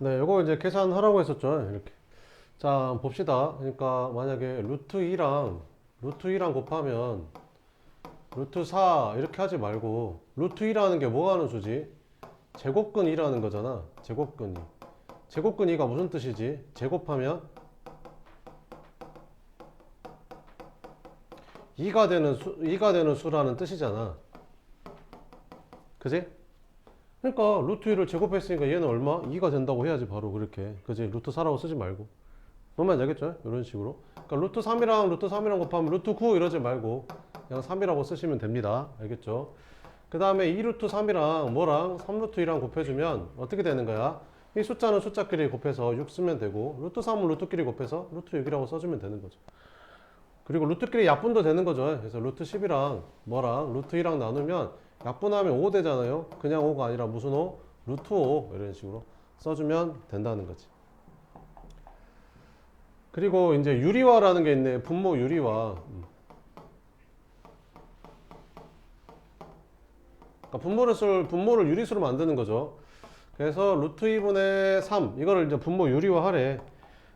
네, 요거 이제 계산하라고 했었죠. 이렇게. 자, 봅시다. 그러니까 만약에 루트 2랑 곱하면 루트 4 이렇게 하지 말고 루트 2라는 게 뭐가 하는 수지? 제곱근 2라는 거잖아. 제곱근 2. 제곱근 2가 무슨 뜻이지? 제곱하면 2가 되는 수라는 뜻이잖아. 그지? 그러니까 루트 2를 제곱했으니까 얘는 얼마? 2가 된다고 해야지 바로 그렇게. 그지? 루트 4라고 쓰지 말고. 뭔 말인지 알겠죠? 이런 식으로. 그러니까 루트 3이랑 곱하면 루트 9 이러지 말고 그냥 3이라고 쓰시면 됩니다. 알겠죠? 그 다음에 2루트 3이랑 뭐랑 3루트 2랑 곱해주면 어떻게 되는 거야? 이 숫자는 숫자끼리 곱해서 6 쓰면 되고 루트 3은 루트끼리 곱해서 루트 6이라고 써주면 되는 거죠. 그리고 루트끼리 약분도 되는 거죠. 그래서 루트 10이랑 뭐랑 루트 2랑 나누면 약분하면 5 되잖아요. 그냥 5가 아니라 무슨 5? 루트 5 이런 식으로 써주면 된다는 거지. 그리고 이제 유리화라는 게 있네. 분모 유리화. 그러니까 분모를 유리수로 만드는 거죠. 그래서 루트 2분의 3 이거를 이제 분모 유리화 하래.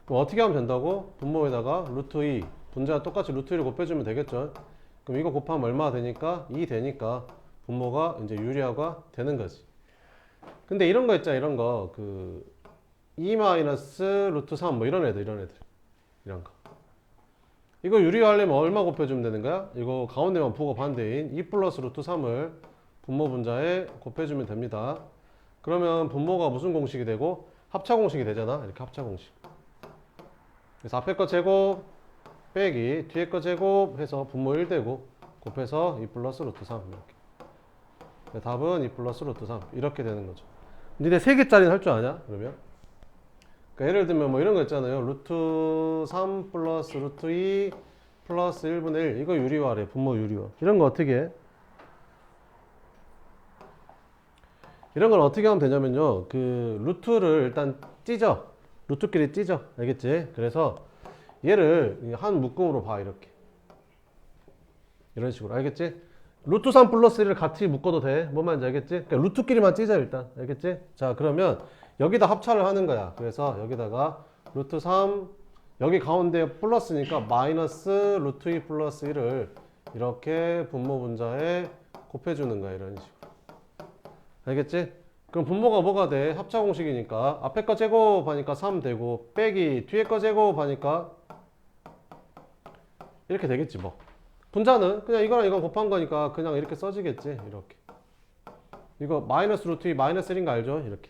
그럼 어떻게 하면 된다고? 분모에다가 루트 2 분자와 똑같이 루트 2를 곱해주면 되겠죠. 그럼 이거 곱하면 얼마 되니까? 2 되니까 분모가 이제 유리화가 되는 거지. 근데 이런 거 있잖아. 이런 거 그 2 마이너스 루트 3 뭐 이런 애들 이런 거 이거 유리화하려면 얼마 곱해주면 되는 거야? 이거 가운데만 부호 반대인 2 플러스 루트 3을 분모 분자에 곱해주면 됩니다. 그러면 분모가 무슨 공식이 되고? 합차 공식이 되잖아. 이렇게 합차 공식. 그래서 앞에 거 제곱 빼기 뒤에 거 제곱 해서 분모 1 되고 곱해서 2 플러스 루트 3 이렇게. 답은 2 플러스 루트 3 이렇게 되는 거죠. 니네 3개짜리는 할 줄 아냐? 그러면? 그러니까 예를 들면 뭐 이런 거 있잖아요. 루트 3 플러스 루트 2 플러스 1분의 1 이거 유리화래. 분모 유리화. 이런 거 어떻게 해? 이런 걸 어떻게 하면 되냐면요. 그 루트를 일단 찢어. 루트끼리 찢어. 알겠지? 그래서 얘를 한 묶음으로 봐. 이렇게. 이런 식으로. 알겠지? 루트 3 플러스 1을 같이 묶어도 돼. 뭔 말인지 알겠지? 그러니까 루트끼리만 찢어 일단. 알겠지? 자, 그러면 여기다 합차를 하는 거야. 그래서 여기다가 루트 3 여기 가운데 플러스니까 마이너스 루트 2 플러스 1을 이렇게 분모 분자에 곱해주는 거야. 이런 식으로. 알겠지? 그럼 분모가 뭐가 돼? 합차 공식이니까 앞에 거 제곱하니까 3 되고 빼기 뒤에 거 제곱하니까 이렇게 되겠지 뭐. 분자는 그냥 이거랑 이거 곱한 거니까 그냥 이렇게 써지겠지. 이렇게. 이거 마이너스 루트 2 마이너스 1인 거 알죠? 이렇게.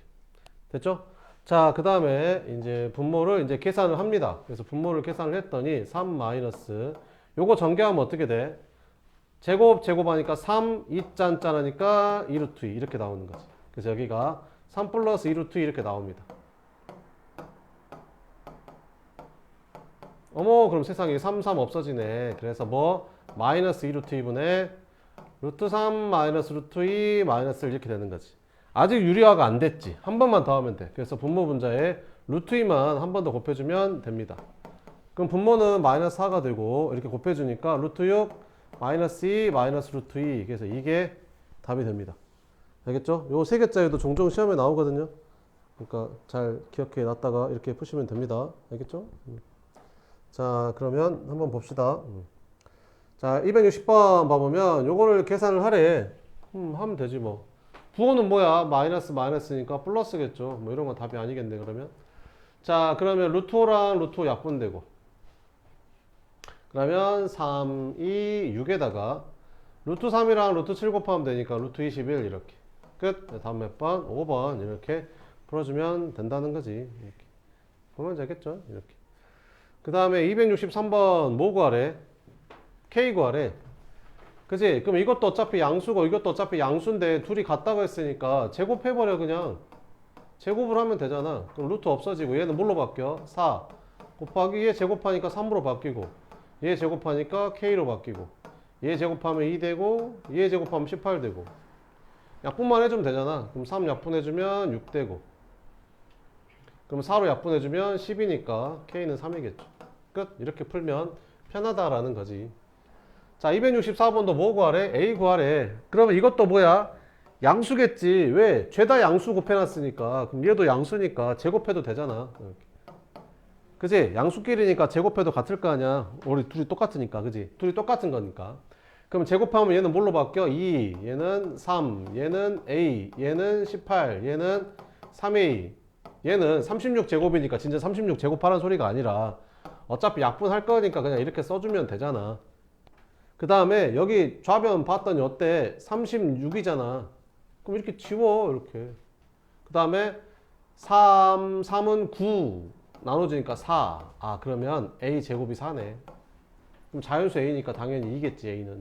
됐죠? 자, 그 다음에 이제 분모를 이제 계산을 합니다. 그래서 분모를 계산을 했더니 3 마이너스 요거 전개하면 어떻게 돼? 제곱하니까 3, 2짠짠 하니까 2루트 2 이렇게 나오는 거지. 그래서 여기가 3 플러스 2루트 2 이렇게 나옵니다. 어머, 그럼 세상에 3, 3 없어지네. 그래서 뭐 마이너스 2루트 2분의 루트 3 마이너스 루트 2 마이너스 1 이렇게 되는 거지. 아직 유리화가 안 됐지. 한 번만 더 하면 돼. 그래서 분모 분자에 루트 2만 한 번 더 곱해주면 됩니다. 그럼 분모는 마이너스 4가 되고 이렇게 곱해주니까 루트 6 마이너스 2 마이너스 루트 2 그래서 이게 답이 됩니다. 알겠죠? 요 세 개짜리도 종종 시험에 나오거든요. 그러니까 잘 기억해 놨다가 이렇게 푸시면 됩니다. 알겠죠? 자, 그러면 한번 봅시다. 자, 260번 봐보면 요거를 계산을 하래. 하면 되지 뭐. 부호는 뭐야? 마이너스니까 플러스겠죠. 뭐 이런 건 답이 아니겠네 그러면. 자, 그러면 루트 5랑 루트 5 약분되고. 그러면 3, 2, 6에다가 루트 3이랑 루트 7 곱하면 되니까 루트 21 이렇게. 끝. 다음 몇 번? 5번 이렇게 풀어주면 된다는 거지. 이렇게. 보면 되겠죠? 이렇게. 그 다음에 263번 뭐 구하래? K 구하래. 그지? 그럼 이것도 어차피 양수고 이것도 어차피 양수인데 둘이 같다고 했으니까 제곱해버려 그냥. 제곱을 하면 되잖아. 그럼 루트 없어지고 얘는 뭘로 바뀌어? 4 곱하기 얘 제곱하니까 3으로 바뀌고 얘 제곱하니까 K로 바뀌고 얘 제곱하면 2 되고 얘 제곱하면 18 되고 약분만 해주면 되잖아. 그럼 3 약분해주면 6 되고 그럼 4로 약분해주면 10이니까 K는 3이겠죠. 끝. 이렇게 풀면 편하다라는 거지. 자, 264번도 뭐 구하래? A 구하래. 그러면 이것도 뭐야? 양수겠지. 왜? 죄다 양수 곱해놨으니까. 그럼 얘도 양수니까 제곱해도 되잖아. 이렇게. 그지? 양수끼리니까 제곱해도 같을 거 아니야. 우리 둘이 똑같으니까. 그지? 둘이 똑같은 거니까. 그럼 제곱하면 얘는 뭘로 바뀌어? 2, 얘는 3, 얘는 A, 얘는 18, 얘는 3A. 얘는 36제곱이니까 진짜 36제곱하라는 소리가 아니라 어차피 약분할 거니까 그냥 이렇게 써주면 되잖아. 그 다음에 여기 좌변 봤더니 어때? 36이잖아. 그럼 이렇게 지워 이렇게. 그 다음에 3은 9 나눠지니까 4. 아 그러면 A 제곱이 4네. 그럼 자연수 A니까 당연히 이겠지 A는.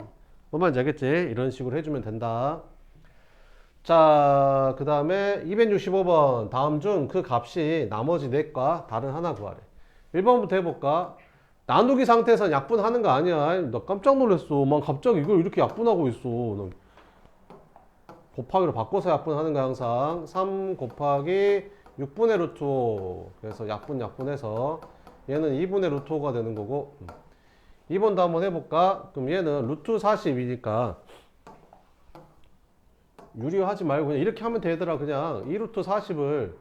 뭔 말인지 알겠지? 이런 식으로 해주면 된다. 자, 그 다음에 265번 다음 중 그 값이 나머지 넷과 다른 하나 구하래. 1번부터 해볼까? 나누기 상태에서 약분하는 거 아니야. 나 깜짝 놀랐어. 막 갑자기 이걸 이렇게 약분하고 있어. 나 곱하기로 바꿔서 약분하는 거야 항상. 3 곱하기 6분의 루트 5. 그래서 약분해서 얘는 2분의 루트 5가 되는 거고. 2번도 한번 해볼까? 그럼 얘는 루트 40이니까 유리하지 말고 그냥 이렇게 하면 되더라. 그냥 2루트 40을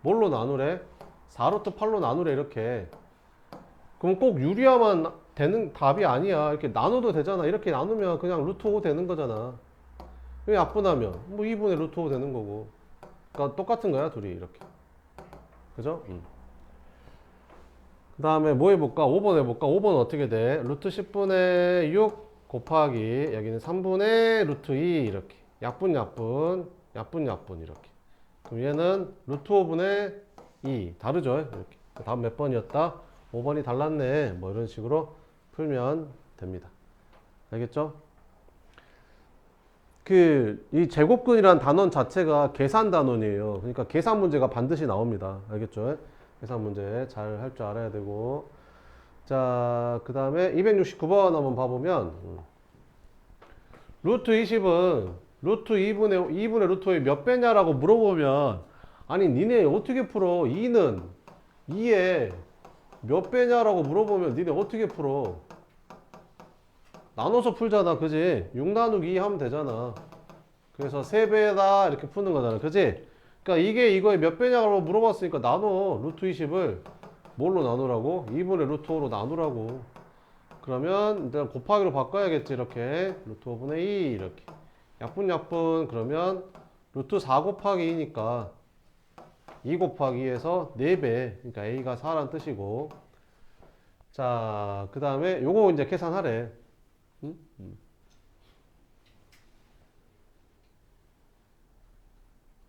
뭘로 나누래? 4루트 8로 나누래 이렇게. 그럼 꼭 유리화만 되는 답이 아니야. 이렇게 나눠도 되잖아. 이렇게 나누면 그냥 루트 5 되는 거잖아. 왜 약분하면 뭐 2분의 루트 5 되는 거고. 그러니까 똑같은 거야 둘이 이렇게. 그죠? 그 다음에 뭐 해볼까? 5번 해볼까? 5번 어떻게 돼? 루트 10분의 6 곱하기 여기는 3분의 루트 2 이렇게. 약분 이렇게. 그럼 얘는 루트 5분의 2 다르죠? 이렇게. 다음 몇 번이었다? 5번이 달랐네. 뭐 이런 식으로 풀면 됩니다. 알겠죠? 이 제곱근이란 단원 자체가 계산 단원이에요. 그러니까 계산 문제가 반드시 나옵니다. 알겠죠? 계산 문제 잘 할 줄 알아야 되고. 자, 그 다음에 269번 한번 봐보면 루트 20은 루트 2분의 루트 5의 몇 배냐라고 물어보면 아니 니네 어떻게 풀어? 2는 2에 몇 배냐라고 물어보면 니네 어떻게 풀어? 나눠서 풀잖아. 그지? 6 나누기 2 하면 되잖아. 그래서 3배다 이렇게 푸는 거잖아. 그지? 그러니까 이게 이거의 몇 배냐고 물어봤으니까 나눠. 루트 20을 뭘로 나누라고? 2분의 루트 5로 나누라고. 그러면 일단 곱하기로 바꿔야겠지. 이렇게 루트 5분의 2 이렇게. 약분 그러면 루트 4 곱하기 2니까 2 곱하기 2에서 4배. 그러니까 A가 4란 뜻이고. 자, 그 다음에 요거 이제 계산하래. 응?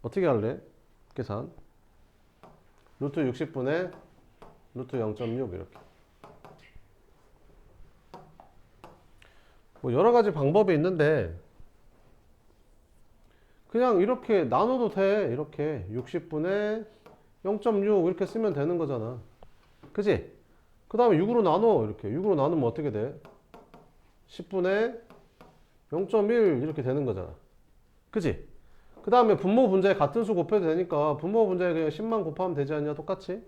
어떻게 할래? 계산. 루트 60분의 루트 0.6 이렇게. 뭐 여러 가지 방법이 있는데 그냥 이렇게 나눠도 돼. 이렇게 60분의 0.6 이렇게 쓰면 되는 거잖아. 그지? 그 다음에 6으로 나눠. 이렇게 6으로 나누면 어떻게 돼? 10분의 0.1 이렇게 되는 거잖아. 그지? 그 다음에 분모 분자에 같은 수 곱해도 되니까 분모 분자에 그냥 10만 곱하면 되지 않냐? 똑같이?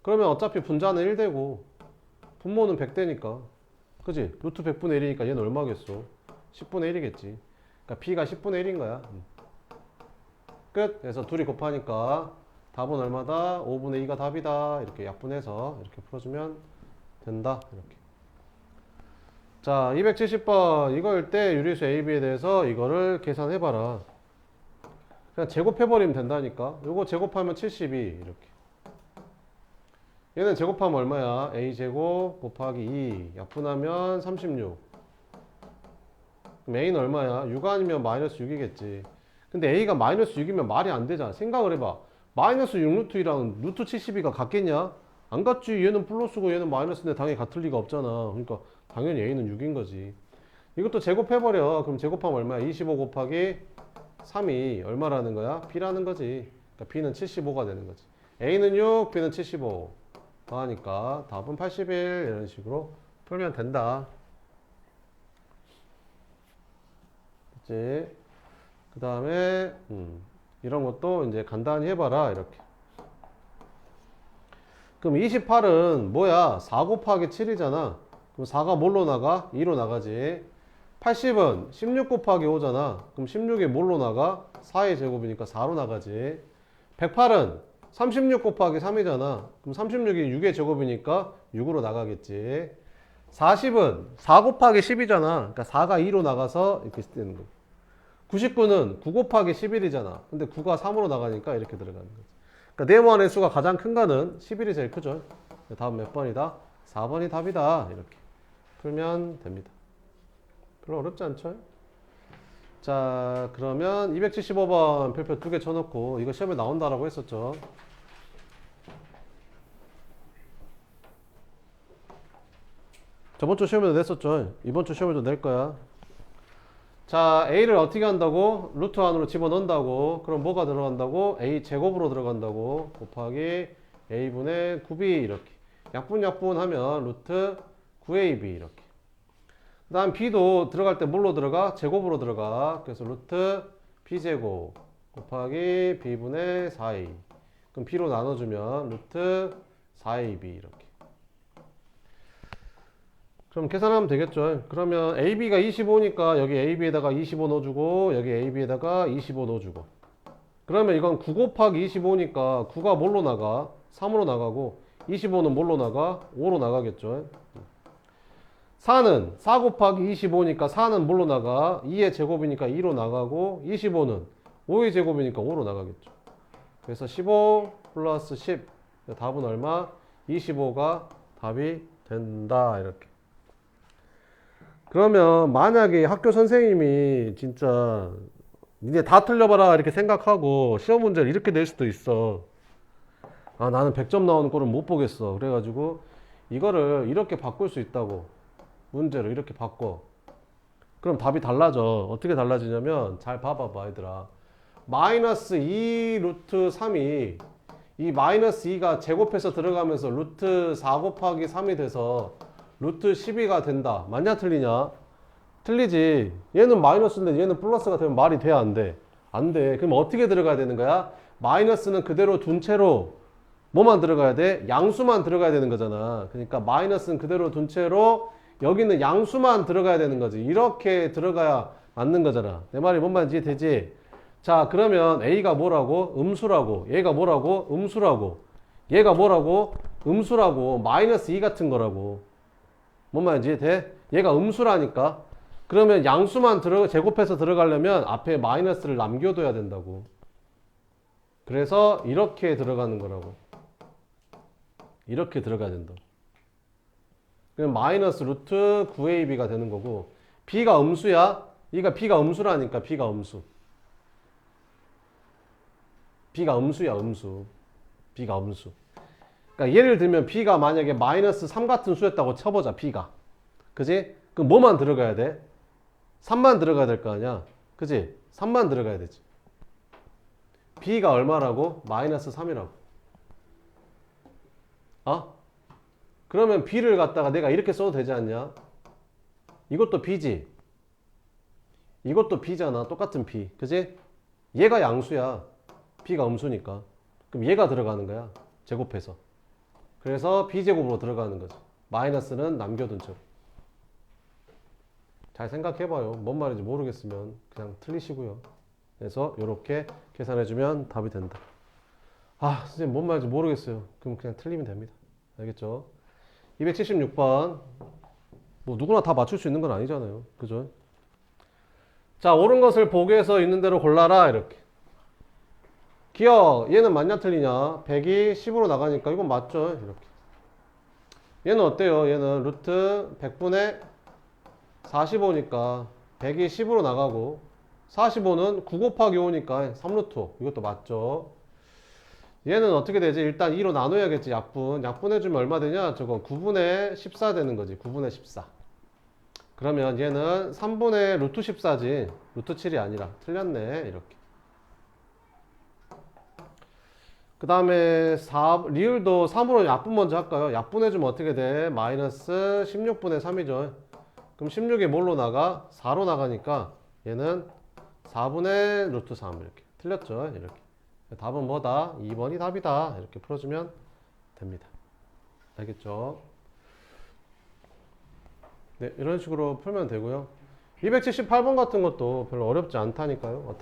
그러면 어차피 분자는 1되고 분모는 100되니까. 그지? 루트 100분의 1이니까 얘는 얼마겠어? 10분의 1이겠지. 그러니까 B가 10분의 1인 거야. 끝. 그래서 둘이 곱하니까 답은 얼마다? 5분의 2가 답이다. 이렇게 약분해서 이렇게 풀어주면 된다. 이렇게. 자, 270번 이거일 때 유리수 AB에 대해서 이거를 계산해봐라. 그냥 제곱해버리면 된다니까. 요거 제곱하면 72 이렇게. 얘는 제곱하면 얼마야? A제곱 곱하기 2 약분하면 36. 그럼 A는 얼마야? 6 아니면 마이너스 6이겠지. 근데 A가 마이너스 6이면 말이 안 되잖아. 생각을 해봐. 마이너스 6 루트 2랑 루트 72가 같겠냐? 안 같지. 얘는 플러스고 얘는 마이너스인데 당연히 같을 리가 없잖아. 그러니까 당연히 A는 6인 거지. 이것도 제곱해버려. 그럼 제곱하면 얼마야? 25 곱하기 3이 얼마라는 거야? B라는 거지. 그러니까 B는 75가 되는 거지. A는 6, B는 75. 하니까 답은 81 이런 식으로 풀면 된다. 그치? 그 다음에 이런 것도 이제 간단히 해봐라 이렇게. 그럼 28은 뭐야? 4 곱하기 7이잖아. 그럼 4가 뭘로 나가? 2로 나가지. 80은 16 곱하기 5잖아. 그럼 16이 뭘로 나가? 4의 제곱이니까 4로 나가지. 108은 36 곱하기 3이잖아. 그럼 36이 6의 제곱이니까 6으로 나가겠지. 40은 4 곱하기 10이잖아. 그러니까 4가 2로 나가서 이렇게 되는 거야. 99는 9 곱하기 11이잖아. 근데 9가 3으로 나가니까 이렇게 들어가는 거지. 그러니까 네모안의 수가 가장 큰 거는 11이 제일 크죠. 다음 몇 번이다? 4번이 답이다. 이렇게 풀면 됩니다. 별로 어렵지 않죠? 자, 그러면 275번 별표 2개 쳐놓고 이거 시험에 나온다라고 했었죠. 저번 주 시험에도 냈었죠. 이번 주 시험에도 낼 거야. 자, a를 어떻게 한다고? 루트 안으로 집어넣는다고. 그럼 뭐가 들어간다고? a 제곱으로 들어간다고. 곱하기 a분의 9b 이렇게. 약분 하면 루트 9ab 이렇게. 그 다음 b도 들어갈 때 뭘로 들어가? 제곱으로 들어가. 그래서 루트 b제곱 곱하기 b분의 4a. 그럼 b로 나눠주면 루트 4ab 이렇게. 그럼 계산하면 되겠죠. 그러면 AB가 25니까 여기 AB에다가 25 넣어주고 여기 AB에다가 25 넣어주고. 그러면 이건 9 곱하기 25니까 9가 뭘로 나가? 3으로 나가고 25는 뭘로 나가? 5로 나가겠죠. 4는 4 곱하기 25니까 4는 뭘로 나가? 2의 제곱이니까 2로 나가고 25는 5의 제곱이니까 5로 나가겠죠. 그래서 15 플러스 10. 답은 얼마? 25가 답이 된다. 이렇게. 그러면 만약에 학교 선생님이 진짜 니네 다 틀려봐라 이렇게 생각하고 시험 문제를 이렇게 낼 수도 있어. 아, 나는 100점 나오는 꼴은 못 보겠어. 그래가지고 이거를 이렇게 바꿀 수 있다고. 문제를 이렇게 바꿔. 그럼 답이 달라져. 어떻게 달라지냐면 잘 봐봐봐 얘들아. 마이너스 2 루트 3이 이 마이너스 2가 제곱해서 들어가면서 루트 4 곱하기 3이 돼서 루트 12가 된다. 맞냐 틀리냐? 틀리지. 얘는 마이너스인데 얘는 플러스가 되면 말이 돼? 안 돼? 안 돼. 그럼 어떻게 들어가야 되는 거야? 마이너스는 그대로 둔 채로 뭐만 들어가야 돼? 양수만 들어가야 되는 거잖아. 그러니까 마이너스는 그대로 둔 채로 여기는 양수만 들어가야 되는 거지. 이렇게 들어가야 맞는 거잖아. 내 말이 뭔 말인지 되지? 자, 그러면 A가 뭐라고? 음수라고. 얘가 뭐라고? 음수라고. 얘가 뭐라고? 음수라고. 마이너스 2 같은 거라고. 뭔 말인지 돼? 얘가 음수라니까. 그러면 양수만 제곱해서 들어가려면 앞에 마이너스를 남겨둬야 된다고. 그래서 이렇게 들어가는 거라고. 이렇게 들어가야 된다. 그럼 마이너스 루트 9ab가 되는 거고, b가 음수야? 이가 b가 음수라니까. b가 음수. b가 음수야, 음수. b가 음수. 그러니까 예를 들면 b가 만약에 마이너스 3 같은 수였다고 쳐보자. b가. 그지? 그럼 뭐만 들어가야 돼? 3만 들어가야 될 거 아니야. 그지? 3만 들어가야 되지. b가 얼마라고? 마이너스 3이라고. 어? 그러면 b를 갖다가 내가 이렇게 써도 되지 않냐? 이것도 b지. 이것도 b잖아. 똑같은 b. 그지? 얘가 양수야. b가 음수니까. 그럼 얘가 들어가는 거야. 제곱해서. 그래서 b제곱으로 들어가는 거지. 마이너스는 남겨둔 채로. 잘 생각해봐요. 뭔 말인지 모르겠으면 그냥 틀리시고요. 그래서 이렇게 계산해주면 답이 된다. 아, 선생님 뭔 말인지 모르겠어요. 그럼 그냥 틀리면 됩니다. 알겠죠? 276번. 뭐 누구나 다 맞출 수 있는 건 아니잖아요. 그죠? 자, 옳은 것을 보기에서 있는 대로 골라라. 이렇게. 기억, 얘는 맞냐 틀리냐? 100이 10으로 나가니까 이건 맞죠? 이렇게. 얘는 어때요? 얘는 루트 100분의 45니까 100이 10으로 나가고 45는 9 곱하기 5니까 3루트 5. 이것도 맞죠? 얘는 어떻게 되지? 일단 2로 나눠야겠지. 약분해주면 얼마 되냐? 저거 9분의 14 되는 거지. 9분의 14. 그러면 얘는 3분의 루트 14지. 루트 7이 아니라. 틀렸네. 이렇게. 그 다음에 리을도 3으로 약분 먼저 할까요? 약분해주면 어떻게 돼? 마이너스 16분의 3이죠. 그럼 16이 뭘로 나가? 4로 나가니까 얘는 4분의 루트 3 이렇게. 틀렸죠? 이렇게. 답은 뭐다? 2번이 답이다. 이렇게 풀어주면 됩니다. 알겠죠? 네, 이런 식으로 풀면 되고요. 278번 같은 것도 별로 어렵지 않다니까요.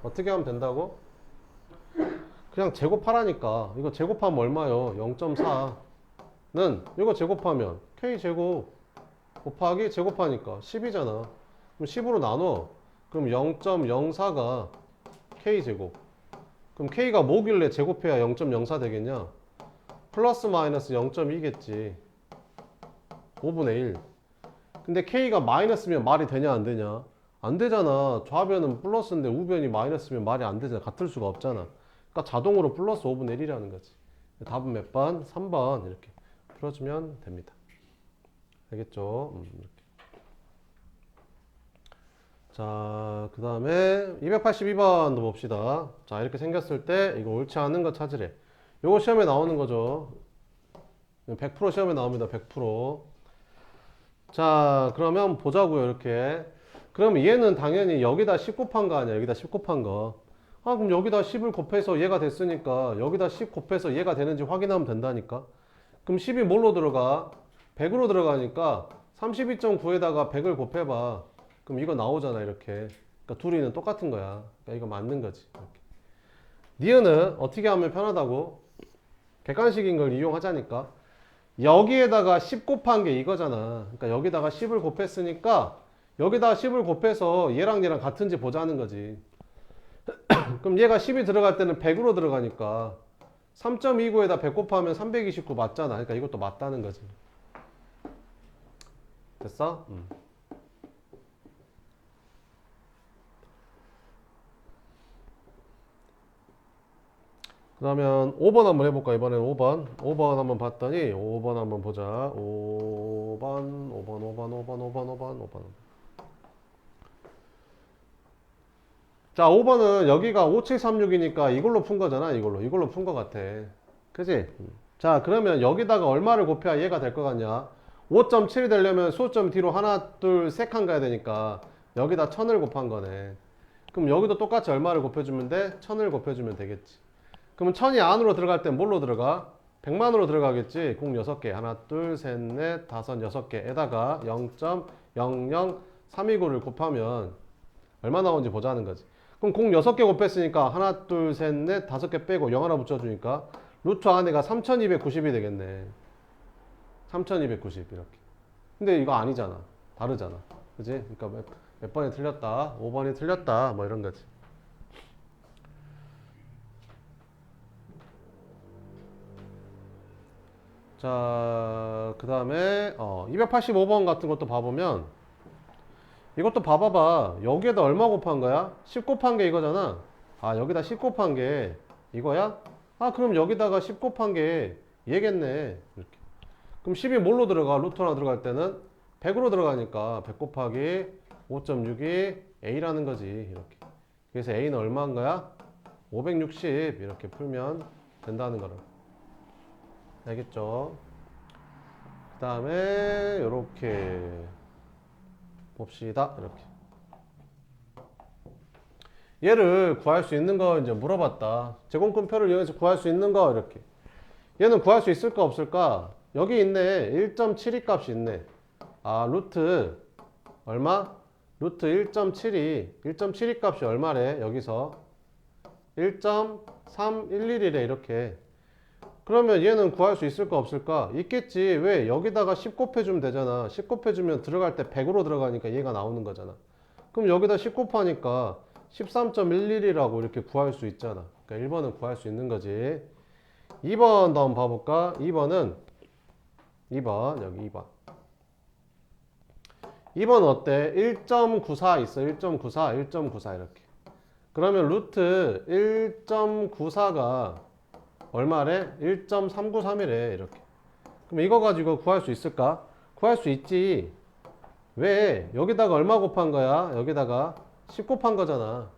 어떻게 하면 된다고? 그냥 제곱하라니까. 이거 제곱하면 얼마요? 0.4는 이거 제곱하면 K제곱 곱하기 제곱하니까 10이잖아. 그럼 10으로 나눠. 그럼 0.04가 K제곱. 그럼 K가 뭐길래 제곱해야 0.04 되겠냐? 플러스 마이너스 0.2겠지. 5분의 1. 근데 K가 마이너스면 말이 되냐 안 되냐? 안 되잖아. 좌변은 플러스인데 우변이 마이너스면 말이 안 되잖아. 같을 수가 없잖아. 그러니까 자동으로 플러스 5분의 1이라는 거지. 답은 몇 번? 3번 이렇게 풀어주면 됩니다. 알겠죠? 이렇게. 자, 그 다음에 282번도 봅시다. 자, 이렇게 생겼을 때 이거 옳지 않은 거 찾으래. 요거 시험에 나오는 거죠. 100% 시험에 나옵니다. 100%. 자, 그러면 보자고요. 이렇게. 그럼 얘는 당연히 여기다 10 곱한 거 아니야. 여기다 10 곱한 거. 아, 그럼 여기다 10을 곱해서 얘가 됐으니까 여기다 10 곱해서 얘가 되는지 확인하면 된다니까. 그럼 10이 뭘로 들어가? 100으로 들어가니까 32.9에다가 100을 곱해봐. 그럼 이거 나오잖아. 이렇게. 그러니까 둘이는 똑같은 거야. 그러니까 이거 맞는 거지. 이렇게. 니은은 어떻게 하면 편하다고? 객관식인 걸 이용하자니까. 여기에다가 10 곱한 게 이거잖아. 그러니까 여기다가 10을 곱했으니까 여기다가 10을 곱해서 얘랑 같은지 보자는 거지. 그럼 얘가 10이 들어갈 때는 100으로 들어가니까 3.29에다 100 곱하면 329 맞잖아. 그러니까 이것도 맞다는 거지. 됐어? 그러면 5번 한번 해볼까? 이번에는 5번 한번 봤더니 5번 한번 보자. 5번. 자, 5번은 여기가 5736이니까 이걸로 푼 거잖아. 이걸로 푼 거 같아. 그지? 자, 그러면 여기다가 얼마를 곱해야 얘가 될 것 같냐? 5.7이 되려면 수호점 뒤로 하나, 둘, 세 칸 가야 되니까 여기다 1000을 곱한 거네. 그럼 여기도 똑같이 얼마를 곱해주면 돼? 1000을 곱해주면 되겠지. 그러면 1000이 안으로 들어갈 땐 뭘로 들어가? 100만으로 들어가겠지. 공 6개. 하나, 둘, 셋, 넷, 다섯, 6개에다가 0.00329를 곱하면 얼마 나오는지 보자는 거지. 그럼 공 6개 곱했으니까 하나, 둘, 셋, 넷, 5개 빼고 0 하나 붙여주니까 루트 안에가 3290이 되겠네. 3290 이렇게. 근데 이거 아니잖아. 다르잖아. 그지? 그러니까 몇 번이 틀렸다. 5번이 틀렸다. 뭐 이런 거지. 자, 그 다음에 285번 같은 것도 봐보면 이것도 봐봐봐. 여기에다 얼마 곱한 거야? 10 곱한 게 이거잖아. 아, 여기다 10 곱한 게 이거야? 아, 그럼 여기다가 10 곱한 게 얘겠네. 이렇게. 그럼 10이 뭘로 들어가? 루트 하나 들어갈 때는 100으로 들어가니까 100 곱하기 5.6이 A라는 거지. 이렇게. 그래서 A는 얼마인 거야? 560 이렇게 풀면 된다는 거라. 알겠죠? 그 다음에 이렇게 봅시다. 이렇게 얘를 구할 수 있는 거 이제 물어봤다. 제곱근표를 이용해서 구할 수 있는 거 이렇게. 얘는 구할 수 있을까 없을까? 여기 있네. 1.72 값이 있네. 아, 루트 얼마? 루트 1.72 값이 얼마래? 여기서 1.311이래. 이렇게. 그러면 얘는 구할 수 있을까 없을까? 있겠지. 왜? 여기다가 10 곱해주면 되잖아. 10 곱해주면 들어갈 때 100으로 들어가니까 얘가 나오는 거잖아. 그럼 여기다 10 곱하니까 13.11이라고 이렇게 구할 수 있잖아. 그러니까 1번은 구할 수 있는 거지. 2번도 한번 봐볼까? 2번 여기 2번. 2번 어때? 1.94 있어. 1.94 이렇게. 그러면 루트 1.94가 얼마래? 1.393이래. 이렇게. 그럼 이거 가지고 구할 수 있을까? 구할 수 있지. 왜? 여기다가 얼마 곱한 거야? 여기다가 10 곱한 거잖아.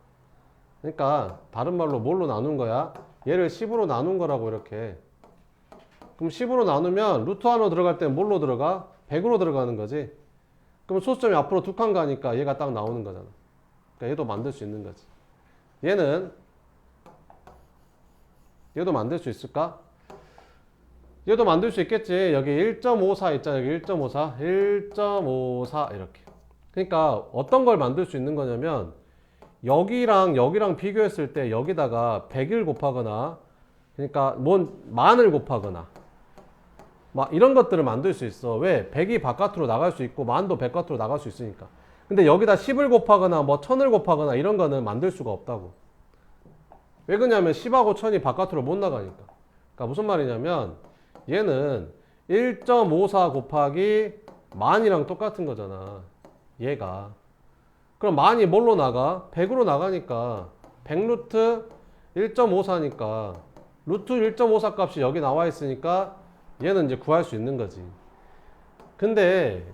그러니까 다른 말로 뭘로 나눈 거야? 얘를 10으로 나눈 거라고. 이렇게. 그럼 10으로 나누면 루트 안으로 들어갈 때 뭘로 들어가? 100으로 들어가는 거지. 그럼 소수점이 앞으로 두 칸 가니까 얘가 딱 나오는 거잖아. 그러니까 얘도 만들 수 있는 거지. 얘도 만들 수 있을까? 얘도 만들 수 있겠지. 여기 1.54 있잖아. 여기 1.54 이렇게. 그러니까 어떤 걸 만들 수 있는 거냐면 여기랑 여기랑 비교했을 때 여기다가 100을 곱하거나 그러니까 뭔 만을 곱하거나 막 이런 것들을 만들 수 있어. 왜? 100이 바깥으로 나갈 수 있고 만도 바깥으로 나갈 수 있으니까. 근데 여기다 10을 곱하거나 뭐 1000을 곱하거나 이런 거는 만들 수가 없다고. 왜 그러냐면 10하고 1000이 바깥으로 못 나가니까. 그러니까 무슨 말이냐면 얘는 1.54 곱하기 만이랑 똑같은 거잖아. 얘가. 그럼 만이 뭘로 나가? 100으로 나가니까 100루트 1.54니까 루트 1.54 값이 여기 나와 있으니까 얘는 이제 구할 수 있는 거지. 근데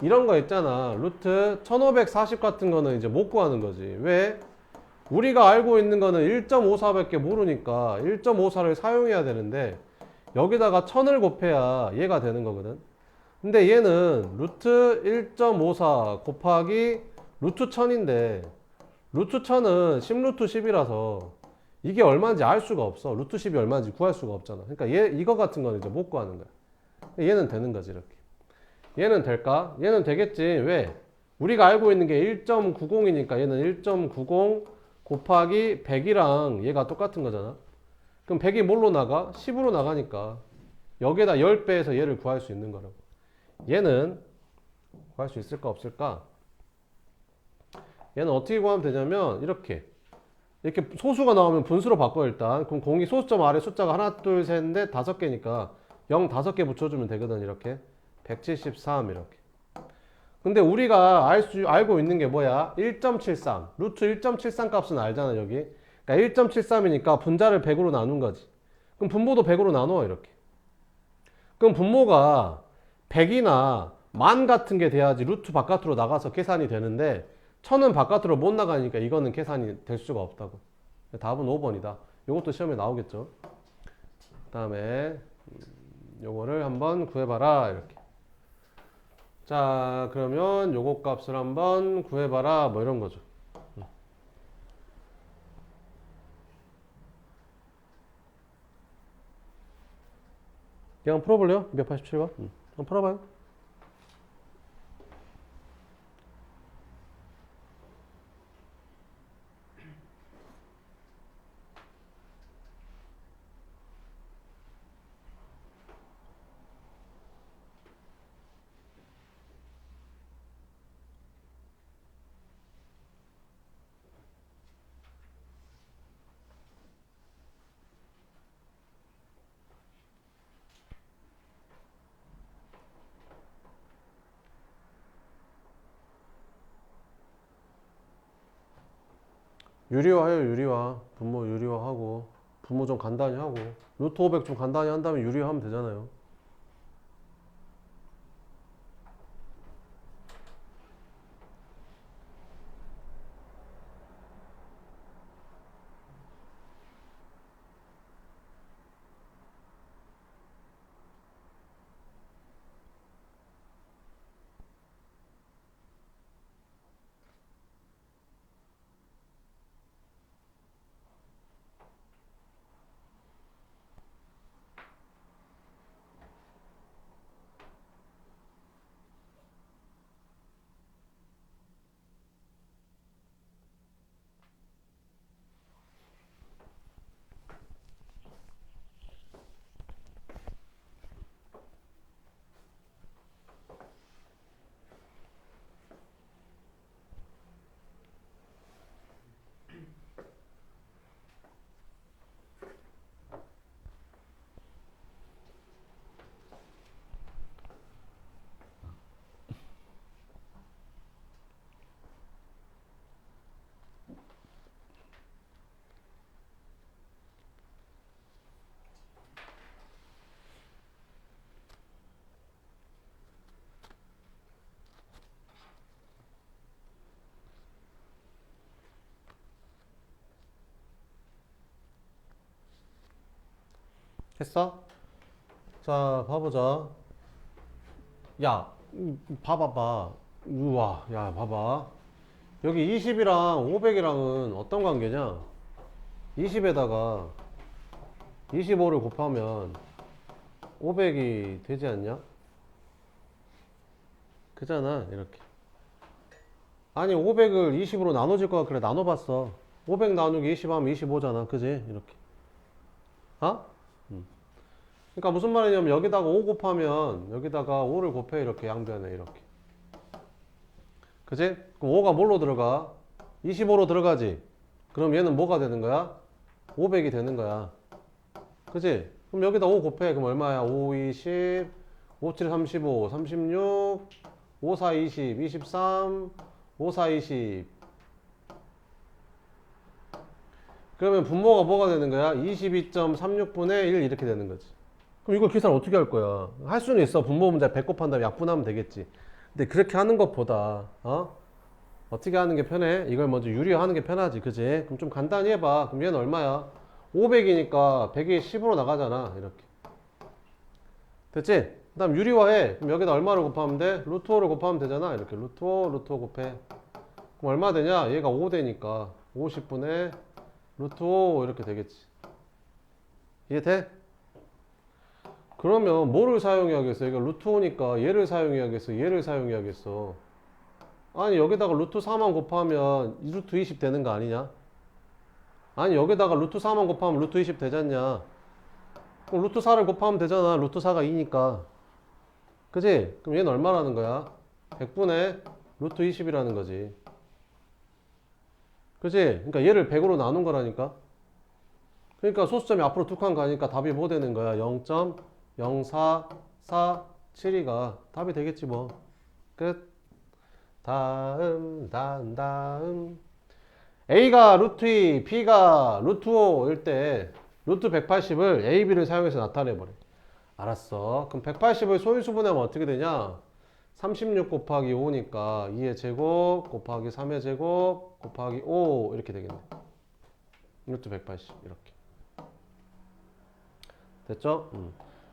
이런 거 있잖아. 루트 1540 같은 거는 이제 못 구하는 거지. 왜? 우리가 알고 있는 거는 1.54밖에 모르니까 1.54를 사용해야 되는데 여기다가 1000을 곱해야 얘가 되는 거거든. 근데 얘는 루트 1.54 곱하기 루트 1000인데 루트 1000은 10루트 10이라서 이게 얼마인지 알 수가 없어. 루트 10이 얼마인지 구할 수가 없잖아. 그러니까 이거 같은 거는 이제 못 구하는 거야. 얘는 되는 거지, 이렇게. 얘는 될까? 얘는 되겠지. 왜? 우리가 알고 있는 게 1.90이니까 얘는 1.90 곱하기 100이랑 얘가 똑같은 거잖아. 그럼 100이 뭘로 나가? 10으로 나가니까 여기에다 10배에서 얘를 구할 수 있는 거라고. 얘는 구할 수 있을까 없을까? 얘는 어떻게 구하면 되냐면 이렇게 소수가 나오면 분수로 바꿔 일단. 그럼 공이 소수점 아래 숫자가 하나 둘 셋 넷 다섯 개니까 0 5개 붙여주면 되거든. 이렇게 173 이렇게. 근데 우리가 알고 있는 게 뭐야? 1.73 루트 1.73 값은 알잖아 여기. 그러니까 1.73이니까 분자를 100으로 나눈 거지. 그럼 분모도 100으로 나눠 이렇게. 그럼 분모가 100이나 만 같은 게 돼야지 루트 바깥으로 나가서 계산이 되는데 1000은 바깥으로 못 나가니까 이거는 계산이 될 수가 없다고. 답은 5번이다. 이것도 시험에 나오겠죠. 그 다음에 요거를 한번 구해봐라 이렇게. 자, 그러면 요거 값을 한번 구해봐라 뭐 이런 거죠. 그냥 풀어볼래요? 287번? 한번 풀어봐요. 유리화해요. 유리화. 분모 유리화하고 분모 좀 간단히 하고 루트 500 좀 간단히 한 다음에 유리화하면 되잖아요. 했어? 자, 봐보자. 야, 봐봐봐. 우와, 야, 봐봐. 여기 20이랑 500이랑은 어떤 관계냐? 20에다가 25를 곱하면 500이 되지 않냐? 그잖아 이렇게. 아니 500을 20으로 나눠질 거야. 그래 나눠봤어. 500 나누기 20 하면 25잖아. 그지? 이렇게. 어? 그러니까 무슨 말이냐면 여기다가 5 곱하면 여기다가 5를 곱해 이렇게 양변에 이렇게. 그지? 그럼 5가 뭘로 들어가? 25로 들어가지. 그럼 얘는 뭐가 되는 거야? 500이 되는 거야. 그지? 그럼 여기다 5 곱해. 그럼 얼마야? 5, 20, 5, 7, 35, 36, 5, 4, 20, 23, 5, 4, 20. 그러면 분모가 뭐가 되는 거야? 22.36분의 1 이렇게 되는 거지. 그럼 이걸 계산 어떻게 할 거야? 할 수는 있어. 분모 문제 100 곱한 다음에 약분하면 되겠지. 근데 그렇게 하는 것보다 어떻게 하는 게 편해? 이걸 먼저 유리화하는 게 편하지. 그지? 그럼 좀 간단히 해봐. 그럼 얘는 얼마야? 500이니까 100이 10으로 나가잖아. 이렇게. 됐지? 그 다음 유리화해. 그럼 여기다 얼마를 곱하면 돼? 루트 5를 곱하면 되잖아. 이렇게 루트 5, 루트 5 곱해. 그럼 얼마 되냐? 얘가 5 되니까 50분의 루트 5 이렇게 되겠지. 이해돼? 그러면 뭐를 사용해야겠어? 이거 루트 5니까 얘를 사용해야겠어? 얘를 사용해야겠어? 아니 여기다가 루트 4만 곱하면 루트 20 되는 거 아니냐? 아니 여기다가 루트 4만 곱하면 루트 20 되잖냐? 그럼 루트 4를 곱하면 되잖아. 루트 4가 2니까. 그지? 그럼 얘는 얼마라는 거야? 100분의 루트 20이라는 거지. 그지? 그러니까 얘를 100으로 나눈 거라니까. 그러니까 소수점이 앞으로 두 칸 가니까 답이 뭐 되는 거야? 0.0447이가 답이 되겠지 뭐. 끝. 다음. A가 루트 2, B가 루트 5일 때 루트 180을 A, B를 사용해서 나타내버려. 알았어. 그럼 180을 소인수분해하면 어떻게 되냐? 36 곱하기 5니까 2의 제곱 곱하기 3의 제곱 곱하기 5 이렇게 되겠네. 루트 180 이렇게. 됐죠?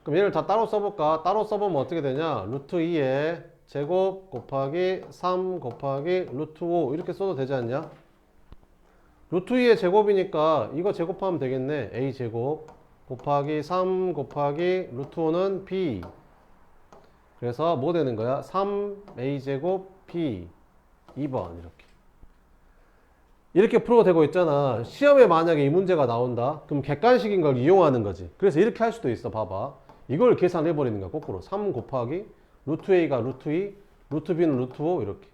그럼 얘를 다 따로 써볼까? 따로 써보면 어떻게 되냐? 루트 2의 제곱 곱하기 3 곱하기 루트 5 이렇게 써도 되지 않냐? 루트 2의 제곱이니까 이거 제곱하면 되겠네. A 제곱 곱하기 3 곱하기 루트 5는 B. 그래서 뭐 되는 거야? 3A 제곱 B 2번 이렇게 풀어도 되고 있잖아. 시험에 만약에 이 문제가 나온다. 그럼 객관식인 걸 이용하는 거지. 그래서 이렇게 할 수도 있어. 봐봐. 이걸 계산해 버리는 거야. 거꾸로 3 곱하기 루트 A가 루트 2 루트 B는 루트 5 이렇게.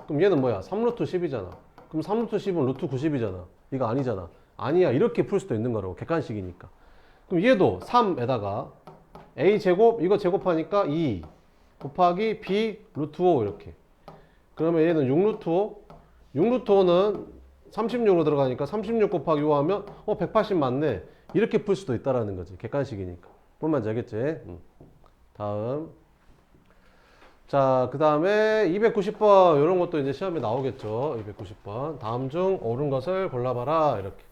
그럼 얘는 뭐야? 3루트 10이잖아. 그럼 3루트 10은 루트 90이잖아. 이거 아니잖아. 아니야. 이렇게 풀 수도 있는 거라고. 객관식이니까. 그럼 얘도 3에다가 A 제곱 이거 제곱하니까 2 곱하기 B 루트 5 이렇게. 그러면 얘는 6루트 5 6루트 5는 36으로 들어가니까 36 곱하기 5 하면 180 맞네. 이렇게 풀 수도 있다라는 거지. 객관식이니까. 뭔 말인지 알겠지? 다음. 자, 그 다음에 290번 이런 것도 이제 시험에 나오겠죠. 290번. 다음 중 옳은 것을 골라봐라. 이렇게.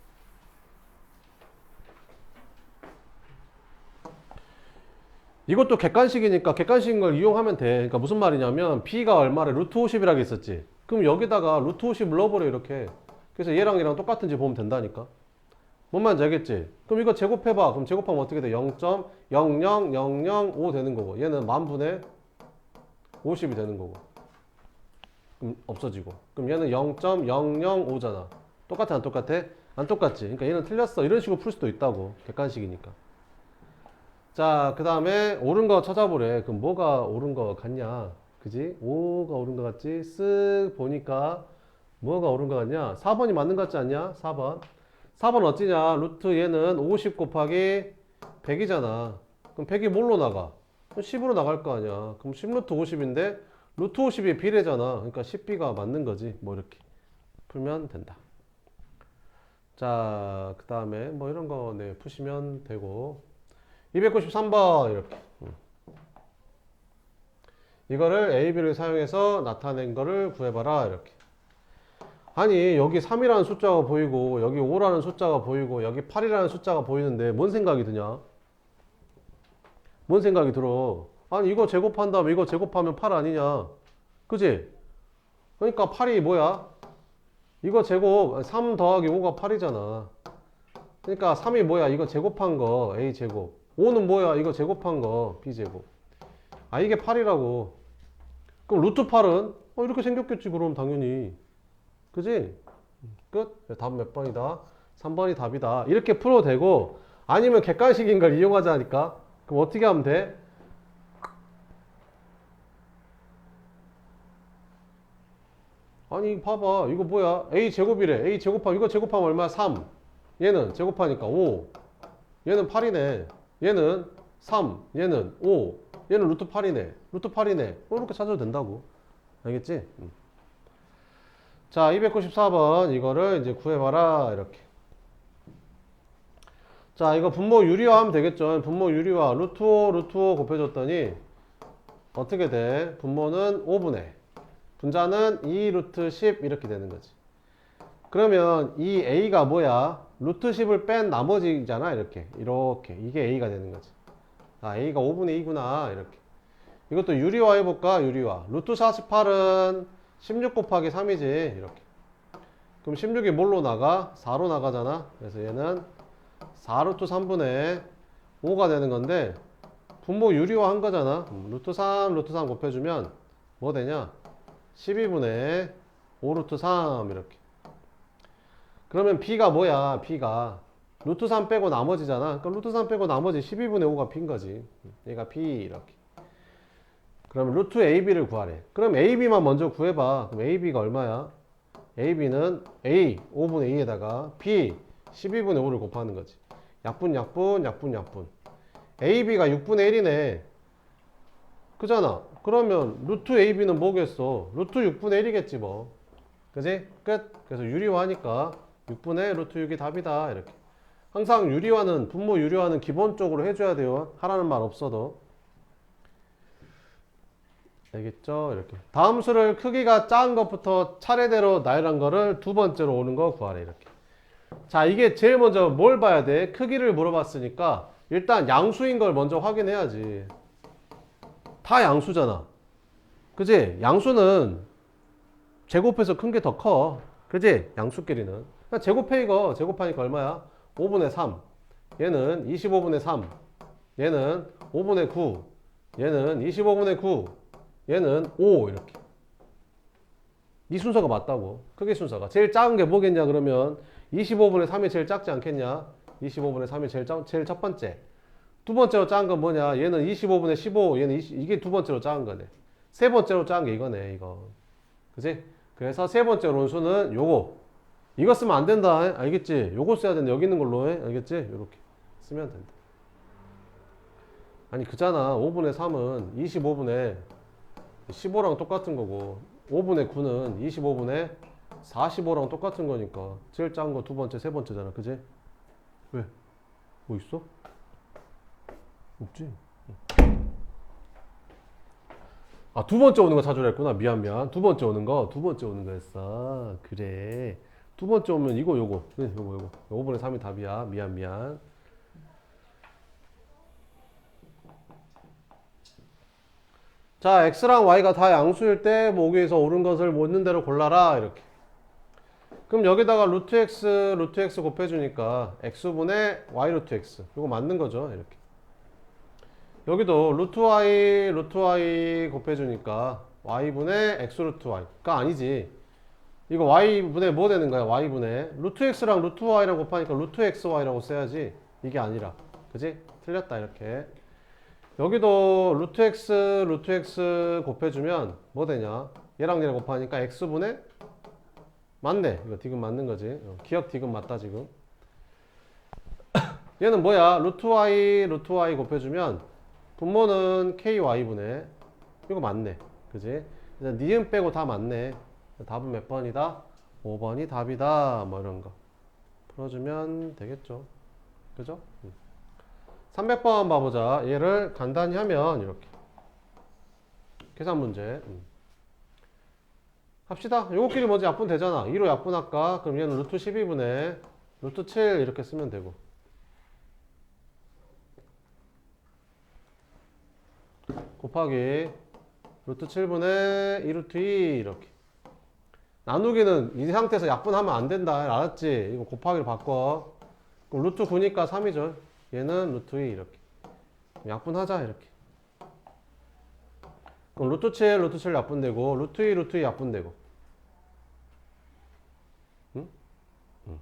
이것도 객관식이니까 객관식인 걸 이용하면 돼. 그러니까 무슨 말이냐면 B가 얼마를 루트 50이라고 했었지. 그럼 여기다가 루트 50을 넣어버려 이렇게. 그래서 얘랑 얘랑 똑같은지 보면 된다니까. 뭔 말인지 알겠지? 그럼 이거 제곱해봐. 그럼 제곱하면 어떻게 돼? 0.00005 되는 거고 얘는 만분의 50이 되는 거고 그럼 없어지고 그럼 얘는 0.005잖아. 똑같아 안 똑같아? 안 똑같지. 그러니까 얘는 틀렸어. 이런 식으로 풀 수도 있다고. 객관식이니까. 자, 그 다음에 옳은 거 찾아보래. 그럼 뭐가 옳은 거 같냐? 그지? 5가 옳은 거 같지? 쓱 보니까 뭐가 옳은 거 같냐? 4번이 맞는 거 같지 않냐? 4번. 4번 어찌냐? 루트 얘는 50 곱하기 100이잖아. 그럼 100이 뭘로 나가? 10으로 나갈 거 아니야. 그럼 10루트 50인데 루트 50이 비례잖아. 그러니까 10b가 맞는 거지. 뭐 이렇게 풀면 된다. 자, 그 다음에 뭐 이런 거 네, 푸시면 되고 293번 이렇게 이거를 A, B를 사용해서 나타낸 거를 구해봐라 이렇게. 아니 여기 3이라는 숫자가 보이고 여기 5라는 숫자가 보이고 여기 8이라는 숫자가 보이는데 뭔 생각이 드냐? 뭔 생각이 들어? 아니 이거 제곱한 다음에 이거 제곱하면 8 아니냐? 그지? 그러니까 8이 뭐야? 이거 제곱 3 더하기 5가 8이잖아. 그러니까 3이 뭐야? 이거 제곱한 거 A 제곱 5는 뭐야? 이거 제곱한 거 B 제곱. 아 이게 8이라고. 그럼 그럼 루트 8은 이렇게 생겼겠지 그럼 당연히. 그지? 끝. 답은 몇 번이다? 3번이 답이다. 이렇게 풀어도 되고 아니면 객관식인 걸 이용하자니까. 그럼 어떻게 하면 돼? 아니 봐봐 이거 뭐야? a 제곱이래. a 제곱하면 이거 제곱하면 얼마야? 3. 얘는 제곱하니까 5. 얘는 8이네. 얘는 3. 얘는 5. 얘는 루트 8이네. 루트 8이네. 이렇게 찾아도 된다고. 알겠지? 자, 294번 이거를 이제 구해봐라 이렇게. 자, 이거 분모 유리화 하면 되겠죠. 분모 유리화 루트 5 루트 5 곱해줬더니 어떻게 돼? 분모는 5분의 분자는 2 루트 10 이렇게 되는 거지. 그러면 이 a가 뭐야? 루트 10을 뺀 나머지잖아. 이렇게 이게 a가 되는 거지. 아, a가 5분의 2구나 이렇게. 이것도 유리화 해볼까? 유리화. 루트 48은 16 곱하기 3이지 이렇게. 그럼 16이 뭘로 나가? 4로 나가잖아. 그래서 얘는 4 루트 3분의 5가 되는 건데 분모 유리화 한 거잖아. 루트 3 루트 3 곱해주면 뭐 되냐? 12분의 5 루트 3 이렇게. 그러면 b가 뭐야? b가 루트 3 빼고 나머지잖아. 그러니까 루트 3 빼고 나머지 12분의 5가 b인 거지. 얘가 b 이렇게. 그러면 루트 ab를 구하래. 그럼 ab만 먼저 구해봐. 그럼 ab가 얼마야? ab는 a 5분의 2에다가 b 12분의 5를 곱하는 거지. 약분 ab가 6분의 1이네. 그잖아. 그러면 루트 ab는 뭐겠어? 루트 6분의 1이겠지 뭐. 그지? 끝. 그래서 유리화하니까 6분의 루트 6이 답이다 이렇게. 항상 유리화는 분모 유리화는 기본적으로 해줘야 돼요. 하라는 말 없어도. 알겠죠? 이렇게. 다음 수를 크기가 작은 것부터 차례대로 나열한 거를 두 번째로 오는 거 구하래 이렇게. 자, 이게 제일 먼저 뭘 봐야 돼? 크기를 물어봤으니까 일단 양수인 걸 먼저 확인해야지. 다 양수잖아. 그지? 양수는 제곱해서 큰 게 더 커. 그지? 양수끼리는. 제곱해 이거. 제곱하니까 얼마야? 5분의 3. 얘는 25분의 3. 얘는 5분의 9. 얘는 25분의 9. 얘는 5 이렇게. 이 순서가 맞다고. 크기 순서가. 제일 작은 게 뭐겠냐 그러면 25분의 3이 제일 작지 않겠냐? 25분의 3이 제일 첫 번째. 두 번째로 작은 건 뭐냐? 얘는 25분의 15. 얘는 이게 두 번째로 작은 거네. 세 번째로 작은 게 이거네 이거. 그지? 그래서 세 번째로 온 수는 요거. 이거 쓰면 안 된다. 알겠지? 요거 써야 된다. 여기 있는 걸로 해. 알겠지? 요렇게 쓰면 된다. 아니 그잖아. 5분의 3은 25분의 15랑 똑같은 거고 5분의 9는 25분의 45랑 똑같은 거니까 제일 작은 거 두 번째, 세 번째잖아. 그지? 왜? 뭐 있어? 없지? 아, 두 번째 오는 거 찾으라 했구나. 미안. 두 번째 오는 거였어. 그래. 두 번째 오면 요거. 그래, 요거. 5분의 3이 답이야. 미안. 자, x랑 y가 다 양수일 때 모기에서 옳은 것을 묻는 대로 골라라. 이렇게. 그럼 여기다가 루트 x 곱해주니까 x분의 y 루트 x. 이거 맞는 거죠. 이렇게. 여기도 루트 y 곱해주니까 y분의 x 루트 y가 아니지. 이거 y분의 뭐 되는 거야? y분의 루트 x랑 루트 y랑 곱하니까 루트 xy라고 써야지. 이게 아니라. 그지? 틀렸다 이렇게. 여기도 루트 x 곱해주면 뭐 되냐? 얘랑 곱하니까 x분의 맞네. 이거 디귿 맞는 거지. 기억 디귿 맞다 지금. 얘는 뭐야? 루트 y 곱해주면 분모는 ky분의 이거 맞네. 그지? 니은 빼고 다 맞네. 답은 몇 번이다? 5번이 답이다. 뭐 이런 거 풀어주면 되겠죠. 그죠? 300번 봐보자. 얘를 간단히 하면 이렇게 계산 문제 합시다. 요거끼리 먼저 약분 되잖아. 2로 약분할까? 그럼 얘는 루트 12분의 루트 7 이렇게 쓰면 되고 곱하기 루트 7분의 2 루트 2 이렇게. 나누기는 이 상태에서 약분하면 안 된다. 알았지? 이거 곱하기를 바꿔. 그럼 루트 9니까 3이죠. 얘는 루트 2 이렇게. 약분하자 이렇게. 그럼 루트 7, 루트 7 약분되고, 루트 2, 루트 2 약분되고. 응? 응.